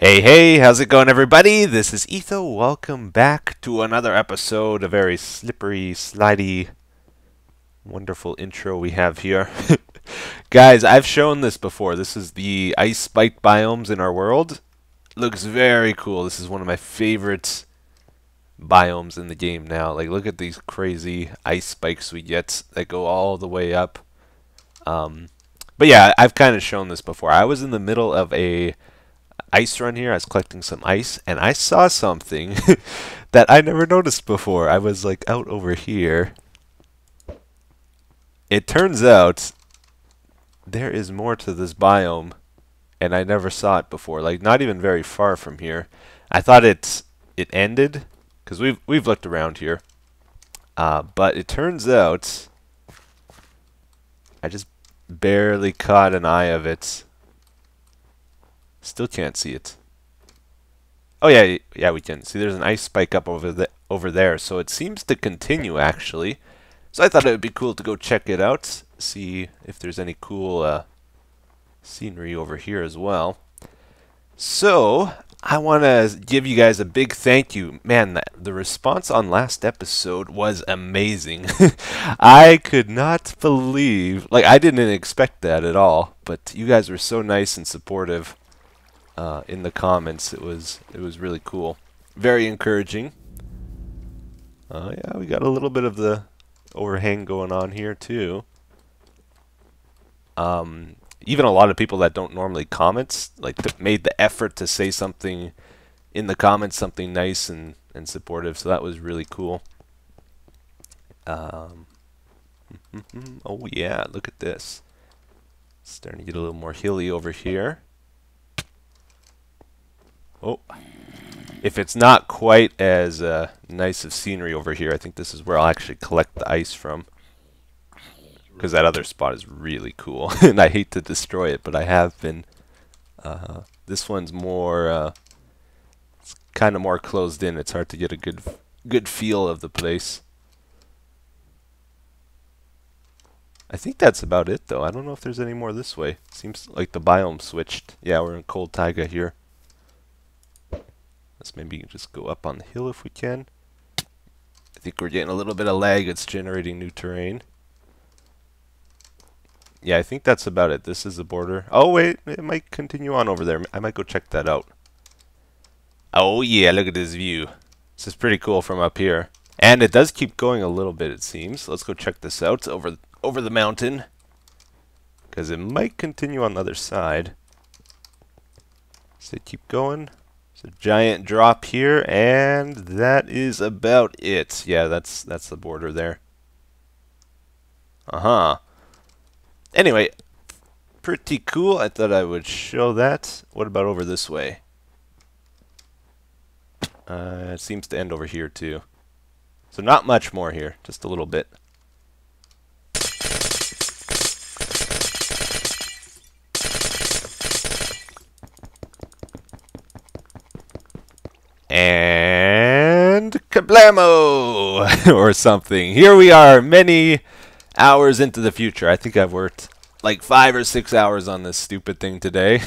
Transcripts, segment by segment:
Hey, how's it going, everybody? This is Etho. Welcome back to another episode. A very slippery, slidey, wonderful intro we have here. Guys, I've shown this before. This is the ice spike biomes in our world. Looks very cool. This is one of my favorite biomes in the game now. Like, look at these crazy ice spikes we get that go all the way up. But yeah, I've kind of shown this before. I was in the middle of a ice run here. I was collecting some ice and I saw something that I never noticed before. I was like out over here. It turns out there is more to this biome and I never saw it before. Like, not even very far from here. I thought it ended because we've looked around here. But it turns out I just barely caught an eye of it. Still can't see it. Oh yeah, we can see. There's an ice spike up over there, so it seems to continue actually. So I thought it would be cool to go check it out, see if there's any cool scenery over here as well. So I want to give you guys a big thank you. Man, the response on last episode was amazing. I could not believe, like, I didn't expect that at all, but you guys were so nice and supportive. In the comments, it was really cool, very encouraging. Yeah, we got a little bit of the overhang going on here too. Even a lot of people that don't normally comment, like, made the effort to say something in the comments, something nice and supportive. So that was really cool. Oh yeah, look at this. Starting to get a little more hilly over here. Oh, if it's not quite as nice of scenery over here, I think this is where I'll actually collect the ice from. Because that other spot is really cool, and I hate to destroy it, but I have been. This one's more, it's kind of more closed in. It's hard to get a good feel of the place. I think that's about it, though. I don't know if there's any more this way. Seems like the biome switched. Yeah, we're in cold taiga here. Let's maybe just go up on the hill if we can. I think we're getting a little bit of lag. It's generating new terrain. Yeah, I think that's about it. This is the border. Oh, wait. It might continue on over there. I might go check that out. Oh, yeah. Look at this view. This is pretty cool from up here. And it does keep going a little bit, it seems. Let's go check this out over the mountain. Because it might continue on the other side. So keep going. It's a giant drop here, and that is about it. Yeah, that's the border there. Anyway, pretty cool. I thought I would show that. What about over this way? It seems to end over here too. So not much more here, just a little bit. And kablamo! Or something. Here we are, many hours into the future. I think I've worked like 5 or 6 hours on this stupid thing today.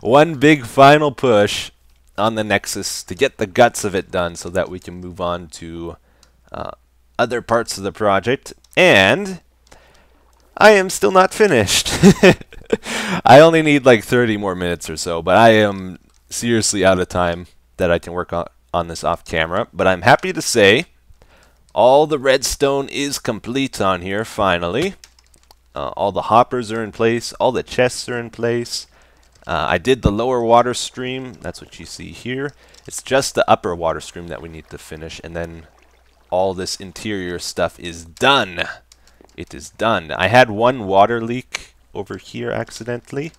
One big final push on the nexus to get the guts of it done so that we can move on to other parts of the project. And I am still not finished. I only need like 30 more minutes or so, but I am seriously out of time that I can work on this off camera. But I'm happy to say all the redstone is complete on here finally. All the hoppers are in place, all the chests are in place. I did the lower water stream, that's what you see here. It's just the upper water stream that we need to finish, and then all this interior stuff is done. It is done. I had one water leak over here accidentally.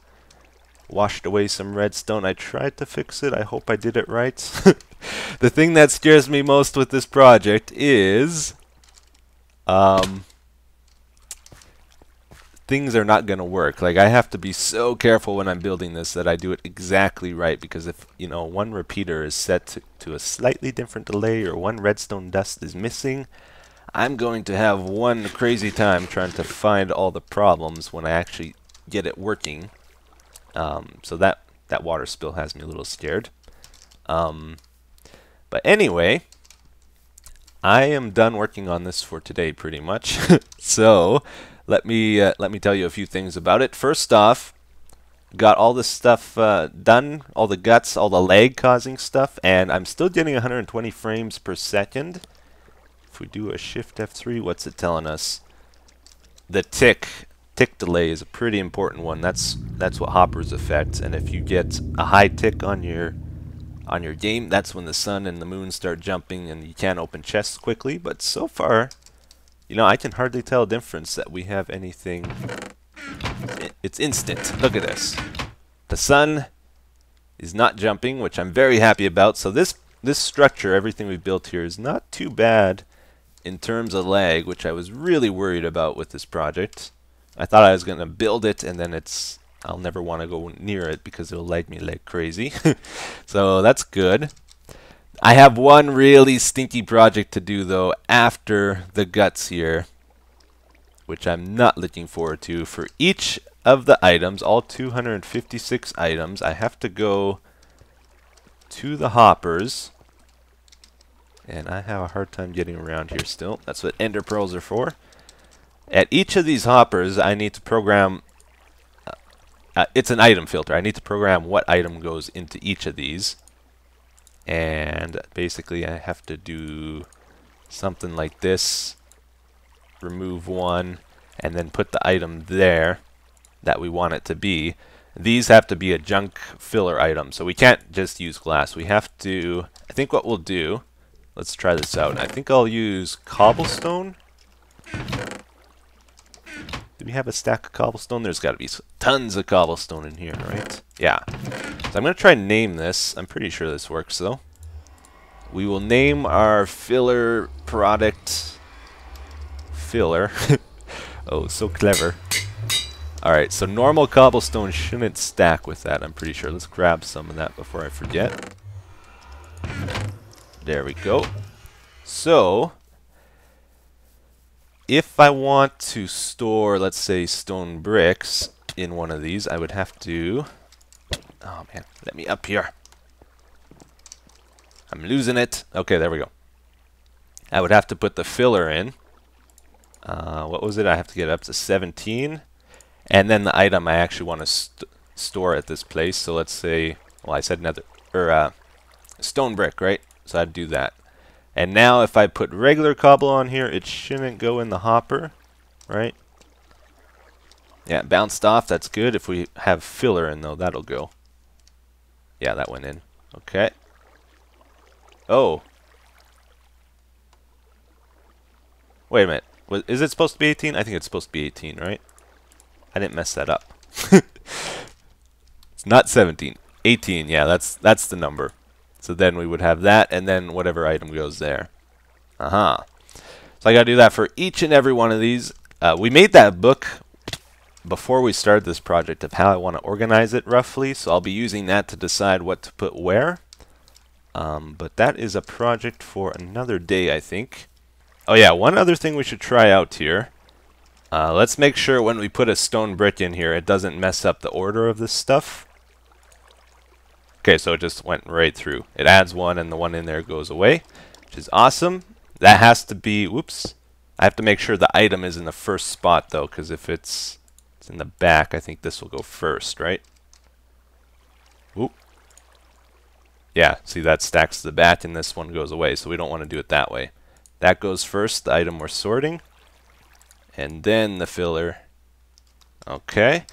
Washed away some redstone. I tried to fix it. I hope I did it right. The thing that scares me most with this project is things are not going to work. Like, I have to be so careful when I'm building this that I do it exactly right, because if, you know, one repeater is set to a slightly different delay or one redstone dust is missing, I'm going to have one crazy time trying to find all the problems when I actually get it working. So that water spill has me a little scared. But anyway, I am done working on this for today pretty much. So let me tell you a few things about it. First off, got all this stuff done, all the guts, all the lag causing stuff, and I'm still getting 120 frames per second. If we do a shift F3, what's it telling us? The tick delay is a pretty important one. That's what hoppers affect, and if you get a high tick on your game, that's when the sun and the moon start jumping and you can't open chests quickly. But so far, you know, I can hardly tell a difference that we have anything. It's instant. Look at this. The sun is not jumping, which I'm very happy about. So this structure, everything we've built here, is not too bad in terms of lag, which I was really worried about with this project. I thought I was going to build it and then I'll never want to go near it because it'll lag me like crazy. So that's good. I have one really stinky project to do though after the guts here, which I'm not looking forward to. For each of the items, all 256 items, I have to go to the hoppers, and I have a hard time getting around here still. That's what ender pearls are for. At each of these hoppers, I need to program. It's an item filter. I need to program what item goes into each of these. And basically I have to do something like this. Remove one and then put the item there that we want it to be. These have to be a junk filler item. So we can't just use glass. We have to, I think what we'll do, let's try this out. I think I'll use cobblestone. Do we have a stack of cobblestone? There's got to be tons of cobblestone in here, right? Yeah. So I'm going to try and name this. I'm pretty sure this works, though. We will name our filler product filler. Oh, so clever. Alright, so normal cobblestone shouldn't stack with that, I'm pretty sure. Let's grab some of that before I forget. There we go. So if I want to store, let's say, stone bricks in one of these, I would have to... Oh, man. Let me up here. I'm losing it. Okay, there we go. I would have to put the filler in. What was it? I have to get up to 17. And then the item I actually want to store at this place. So let's say... Well, I said another... stone brick, right? So I'd do that. And now if I put regular cobble on here, it shouldn't go in the hopper, right? Yeah, it bounced off. That's good. If we have filler in, though, that'll go. Yeah, that went in. Okay. Oh. Wait a minute. Is it supposed to be 18? I think it's supposed to be 18, right? I didn't mess that up. It's not 17. 18, yeah, that's the number. So then we would have that, and then whatever item goes there. So I got to do that for each and every one of these. We made that book before we started this project of how I want to organize it roughly, so I'll be using that to decide what to put where. But that is a project for another day, I think. Oh yeah, one other thing we should try out here. Let's make sure when we put a stone brick in here, it doesn't mess up the order of this stuff. Okay, so it just went right through. It adds one and the one in there goes away, which is awesome. That has to be, whoops. I have to make sure the item is in the first spot though, because if it's in the back, I think this will go first, right? Oop. Yeah, see that stacks the bat and this one goes away, so we don't want to do it that way. That goes first, the item we're sorting. And then the filler. Okay.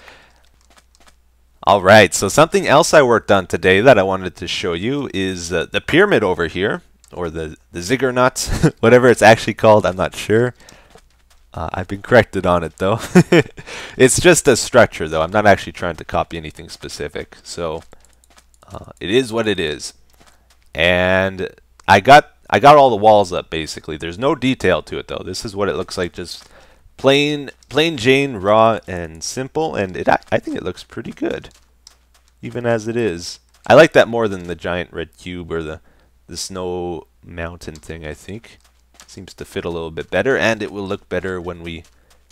Alright, so something else I worked on today that I wanted to show you is the pyramid over here, or the ziggurat, whatever it's actually called, I'm not sure. I've been corrected on it though. It's just a structure though, I'm not actually trying to copy anything specific, so it is what it is. And I got all the walls up basically. There's no detail to it though. This is what it looks like, just plain Jane, raw and simple, and I think it looks pretty good, even as it is. I like that more than the giant red cube or the snow mountain thing. I think seems to fit a little bit better, and it will look better when we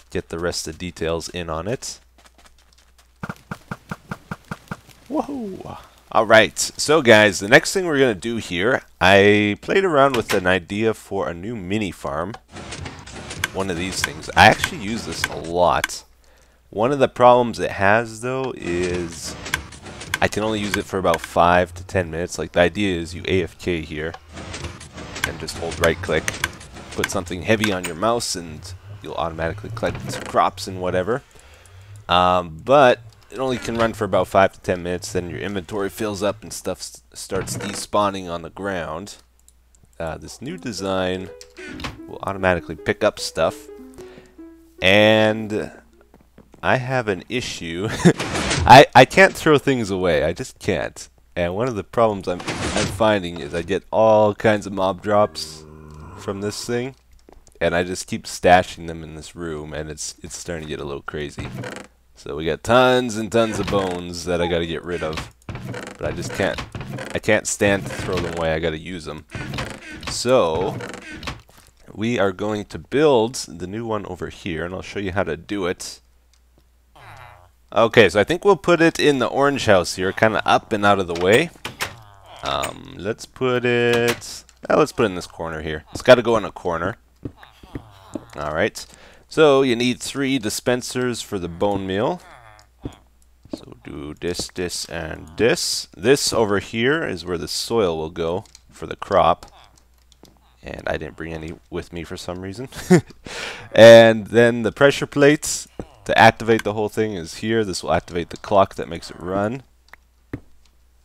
get the rest of the details in on it. Whoa! Alright, so guys, the next thing we're going to do here, I played around with an idea for a new mini farm. One of these things. I actually use this a lot. One of the problems it has, though, is I can only use it for about 5 to 10 minutes. Like, the idea is you AFK here and just hold right-click, put something heavy on your mouse, and you'll automatically collect crops and whatever. But it only can run for about 5 to 10 minutes, then your inventory fills up and stuff starts despawning on the ground. This new design will automatically pick up stuff, and I have an issue. I can't throw things away, I just can't. And one of the problems I'm finding is I get all kinds of mob drops from this thing, and I just keep stashing them in this room, and it's starting to get a little crazy. So we got tons and tons of bones that I gotta get rid of. But I can't stand to throw them away, I gotta use them. So we are going to build the new one over here, and I'll show you how to do it. Okay, so I think we'll put it in the orange house here, kind of up and out of the way. Let's put it in this corner here. It's got to go in a corner. Alright. So you need 3 dispensers for the bone meal. So do this, this, and this. This over here is where the soil will go for the crop. And I didn't bring any with me for some reason. And then the pressure plates to activate the whole thing is here. This will activate the clock that makes it run.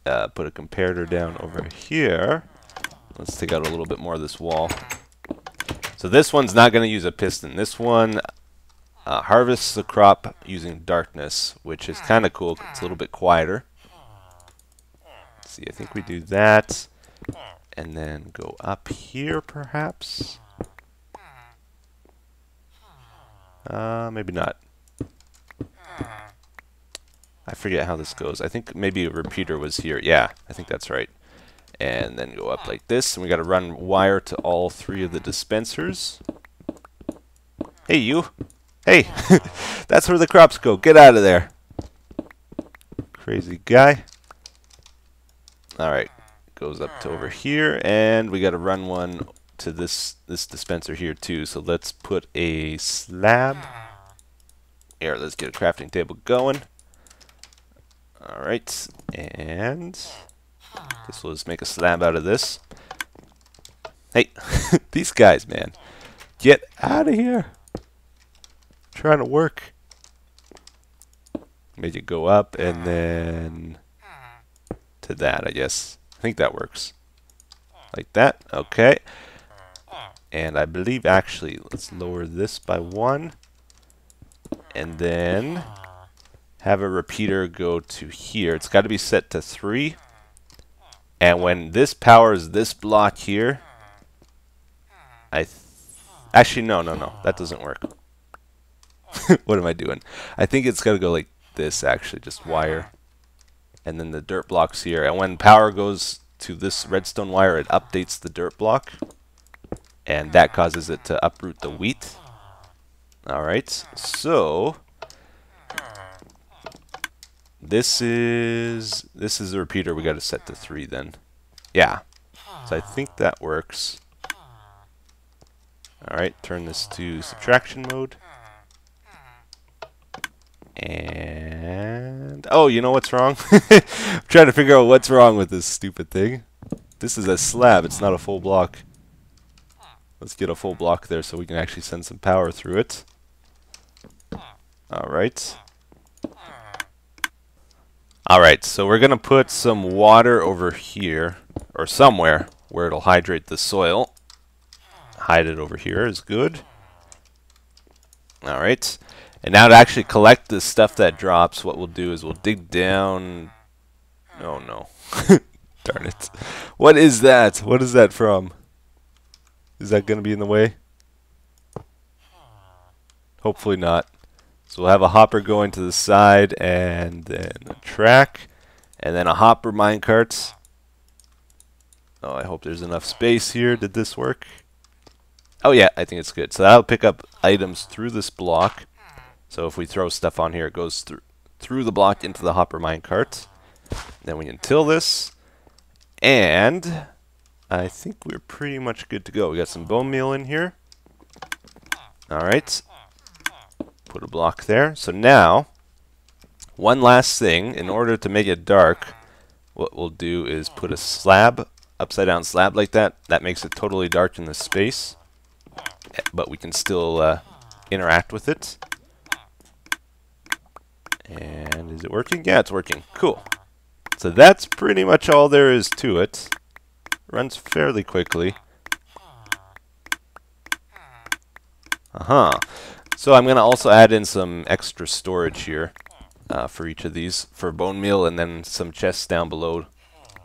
Put a comparator down over here. Let's take out a little bit more of this wall. So this one's not going to use a piston. This one harvests the crop using darkness, which is kind of cool. It's a little bit quieter. Let's see, I think we do that. And then go up here, perhaps. Maybe not. I forget how this goes. I think maybe a repeater was here. Yeah, I think that's right. And then go up like this, and we got to run wire to all 3 of the dispensers. Hey, you! Hey! That's where the crops go. Get out of there! Crazy guy. Alright. Goes up to over here, and we got to run one to this dispenser here too. So let's put a slab. Here, let's get a crafting table going. Alright, and guess we'll just make a slab out of this. Hey, these guys, man. Get out of here. I'm trying to work. Make it go up and then to that, I guess. I think that works. Like that. Okay. And I believe actually, let's lower this by 1. And then have a repeater go to here. It's got to be set to 3. And when this powers this block here, actually no, that doesn't work. What am I doing? I think it's got to go like this actually, just wire. And then the dirt blocks here. And when power goes to this redstone wire, it updates the dirt block. And that causes it to uproot the wheat. Alright, so this is the repeater we got to set to 3 then. Yeah. So I think that works. Alright, turn this to subtraction mode. And oh, you know what's wrong? I'm trying to figure out what's wrong with this stupid thing. This is a slab, it's not a full block. Let's get a full block there so we can actually send some power through it. Alright. Alright, so we're going to put some water over here, or somewhere, where it'll hydrate the soil. Hide it over here is good. Alright. And now to actually collect the stuff that drops, what we'll do is we'll dig down... Oh no. Darn it. What is that? What is that from? Is that going to be in the way? Hopefully not. So we'll have a hopper going to the side, and then a track, and then a hopper minecart. Oh, I hope there's enough space here. Did this work? Oh yeah, I think it's good. So that'll pick up items through this block. So if we throw stuff on here, it goes through the block into the hopper minecart. Then we can till this, and I think we're pretty much good to go. We got some bone meal in here. Alright. Put a block there. So now, one last thing. In order to make it dark, what we'll do is put a slab, upside down slab like that. That makes it totally dark in the space. But we can still interact with it. And is it working? Yeah, it's working. Cool. So that's pretty much all there is to it. Runs fairly quickly. So I'm going to also add in some extra storage here for each of these, for bone meal, and then some chests down below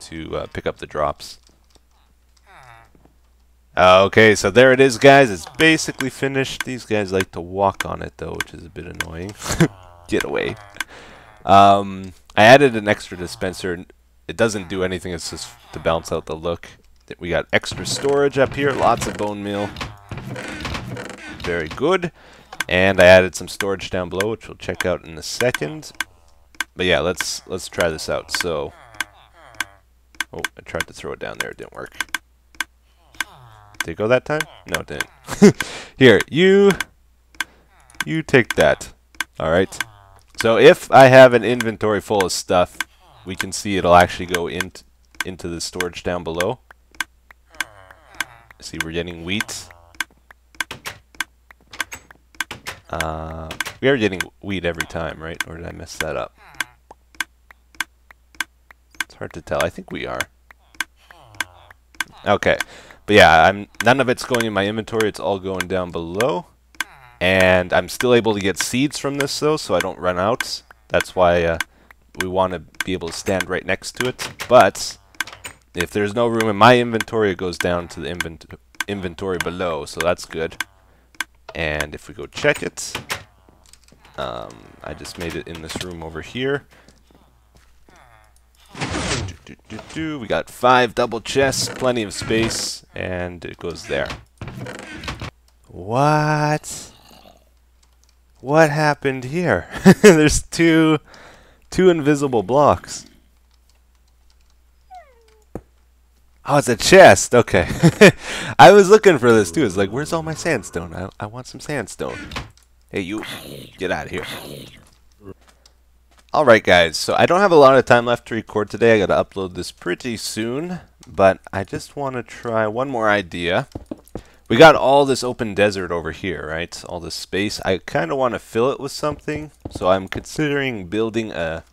to pick up the drops. Okay, so there it is, guys. It's basically finished. These guys like to walk on it, though, which is a bit annoying. Get away. I added an extra dispenser. It doesn't do anything. It's just to balance out the look. We got extra storage up here. Lots of bone meal. Very good. And I added some storage down below, which we'll check out in a second. But yeah, let's try this out. So, oh, I tried to throw it down there. It didn't work. Did it go that time? No, it didn't. Here, you take that. All right. So if I have an inventory full of stuff, we can see it'll actually go into the storage down below. See, we're getting wheat. We are getting wheat every time, right? Or did I mess that up? It's hard to tell. I think we are. Okay. But yeah, none of it's going in my inventory. It's all going down below. And I'm still able to get seeds from this, though, so I don't run out. That's why we want to be able to stand right next to it. But if there's no room in my inventory, it goes down to the inventory below, so that's good. And if we go check it, I just made it in this room over here. We got 5 double chests, plenty of space, and it goes there. What? What happened here? There's two invisible blocks. Oh, it's a chest. Okay. I was looking for this too. It's like, where's all my sandstone? I want some sandstone. Hey, you. Get out of here. Alright, guys. So I don't have a lot of time left to record today. I got to upload this pretty soon. But I just want to try one more idea. We got all this open desert over here, right? All this space. I kind of want to fill it with something. So I'm considering building a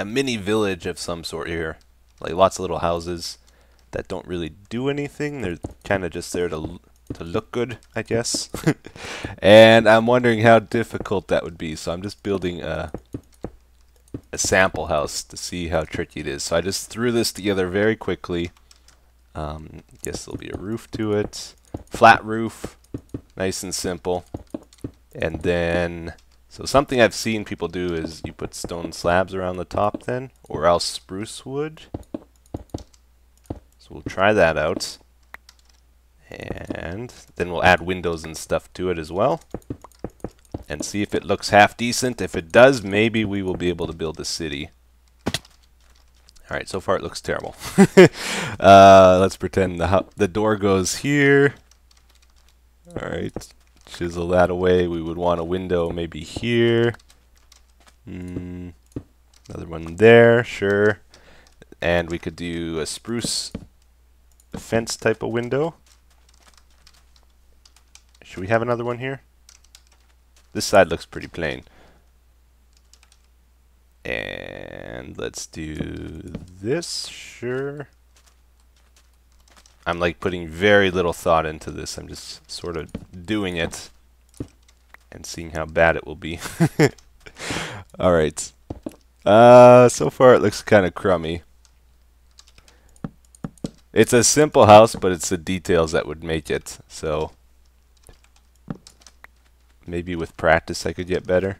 mini village of some sort here. Like lots of little houses that don't really do anything. They're kind of just there to look good, I guess. And I'm wondering how difficult that would be. So I'm just building a sample house to see how tricky it is. So I just threw this together very quickly. Guess there'll be a roof to it. Flat roof. Nice and simple. And then, so something I've seen people do is you put stone slabs around the top then, or else spruce wood. So we'll try that out. And then we'll add windows and stuff to it as well. And see if it looks half decent. If it does, maybe we will be able to build a city. Alright, so far it looks terrible. Let's pretend the door goes here. Alright, chisel that away. We would want a window maybe here. Another one there, sure. And we could do a spruce fence type of window. Should we have another one here? This side looks pretty plain. And let's do this, sure. I'm like putting very little thought into this. I'm just sort of doing it and seeing how bad it will be. Alright. So far it looks kind of crummy. It's a simple house, but it's the details that would make it. So maybe with practice I could get better.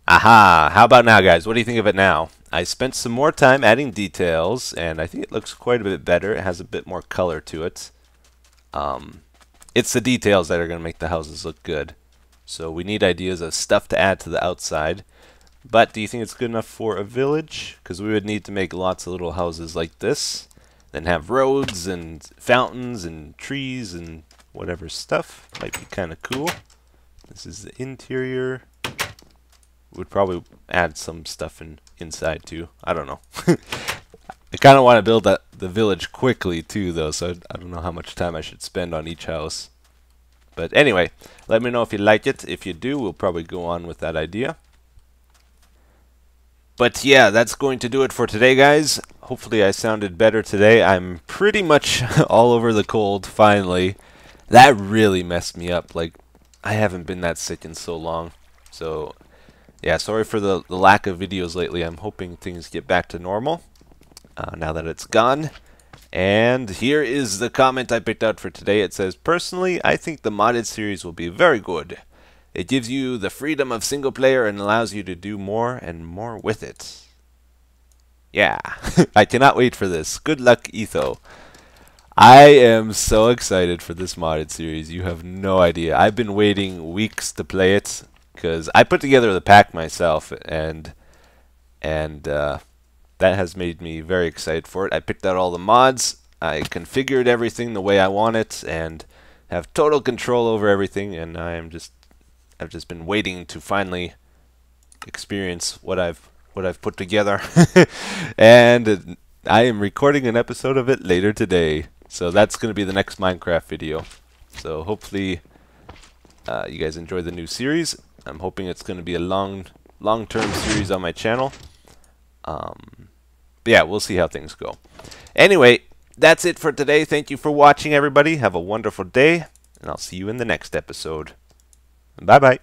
Aha! How about now, guys? What do you think of it now? I spent some more time adding details, and I think it looks quite a bit better. It has a bit more color to it. It's the details that are going to make the houses look good. So we need ideas of stuff to add to the outside. But do you think it's good enough for a village? Because we would need to make lots of little houses like this. Then have roads and fountains and trees and whatever stuff. Might be kind of cool. This is the interior. Would probably add some stuff inside too. I don't know. I kind of want to build the village quickly too, though, so I don't know how much time I should spend on each house. But anyway, let me know if you like it. If you do, we'll probably go on with that idea. But yeah, that's going to do it for today, guys. Hopefully I sounded better today. I'm pretty much all over the cold, finally. That really messed me up. Like, I haven't been that sick in so long. So, yeah, sorry for the lack of videos lately. I'm hoping things get back to normal now that it's gone. And here is the comment I picked out for today. It says, personally, I think the modded series will be very good. It gives you the freedom of single player and allows you to do more and more with it. Yeah, I cannot wait for this. Good luck, Etho. I am so excited for this modded series. You have no idea. I've been waiting weeks to play it because I put together the pack myself, and that has made me very excited for it. I picked out all the mods. I configured everything the way I want it and have total control over everything, and I've just been waiting to finally experience what I've put together. And I am recording an episode of it later today. So that's going to be the next Minecraft video. So hopefully you guys enjoy the new series. I'm hoping it's going to be a long-term series on my channel. But yeah, we'll see how things go. Anyway, that's it for today. Thank you for watching, everybody. Have a wonderful day, and I'll see you in the next episode. Bye-bye.